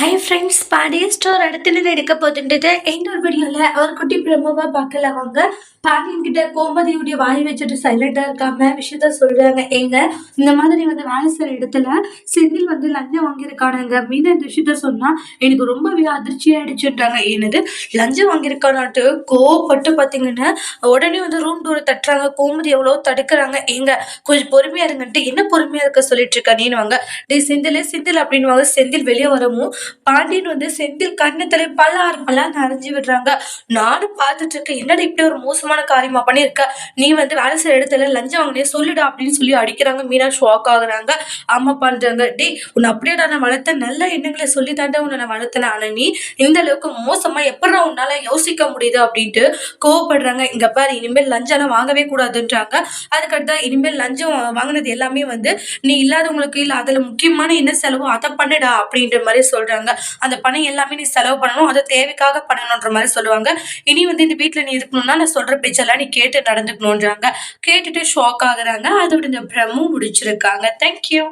Hi friends, Pandian store அடுத்தது எடுக்க போதுன்றது இன்னொரு வீடியோவில் ஒரு குட்டி பிரம்மவா பார்க்கல. அவங்க பாண்டியன் கிட்ட கோமதியுடைய வாய் வச்சுட்டு சைலண்டாக இருக்காம விஷயத்த சொல்கிறாங்க. எங்க இந்த மாதிரி வந்து வேலை செய்கிற இடத்துல செந்தில் வந்து லஞ்சம் வாங்கியிருக்கானுங்க. மீனா இந்த விஷயத்த சொன்னால் எனக்கு ரொம்பவே அதிர்ச்சியாயிடுச்சுன்றாங்க. என்னது லஞ்சம் வாங்கியிருக்கானாட்டு கோவப்பட்டு பார்த்தீங்கன்னா உடனே வந்து ரூம் டோரை தட்டுறாங்க. கோமதி எவ்வளோ தடுக்கிறாங்க. எங்க கொஞ்சம் பொறுமையா இருங்கன்ட்டு என்ன பொறுமையா இருக்க சொல்லிட்டு இருக்கா நீன்னு வாங்க. டே செந்தில் செந்தில் அப்படின்வாங்க. செந்தில் வெளியே வரவும் பாண்டியன் வந்து செந்தில் கண்ணத்துல பல்லாறு நனைஞ்சு விடுறாங்க. நானும் பார்த்துட்டு இருக்கேன், என்னடா இப்படி ஒரு மோசமான காரியமா பண்ணியிருக்க, நீ வந்து வேலை செய்யற இடத்துல லஞ்சம் வாங்கினே சொல்லிடா அப்படின்னு சொல்லி அடிக்கிறாங்க. மீனா ஷாக் ஆகுறாங்க. ஆமா பண்றாங்க. டே உன்னை அப்படியே நான் வளர்த்த நல்ல எண்ணங்களை சொல்லி தாண்டா உன்னை நான் வளர்த்தேன். ஆனா நீ இந்த அளவுக்கு மோசமா எப்படா உன்னால யோசிக்க முடியுது அப்படின்ட்டு கோவப்படுறாங்க. இங்க பாரு, இனிமேல் லஞ்சம் வாங்கவே கூடாதுன்றாங்க. அதுக்கடுத்து இனிமேல் லஞ்சம் வாங்கினது எல்லாமே வந்து நீ இல்லாதவங்களுக்கு இல்ல அதுல முக்கியமான என்ன செலவோ அதை பண்ணுடா அப்படின்ற மாதிரி சொல்றாங்க. அந்த பணம் எல்லாமே நீ செலவு பண்ணணும், அதை தேவைக்காக பண்ணணுன்ற மாதிரி சொல்லுவாங்க. இனி வந்து இந்த வீட்டுல நீ இருக்கணும்னா நான் சொல்ற பேச்செல்லாம் நீ கேட்டு நடந்துக்கணும்ன்றாங்க. கேட்டுட்டு ஷாக் ஆகுறாங்க. அதோட இந்த பிரமும் முடிச்சிருக்காங்க. தேங்க்யூ.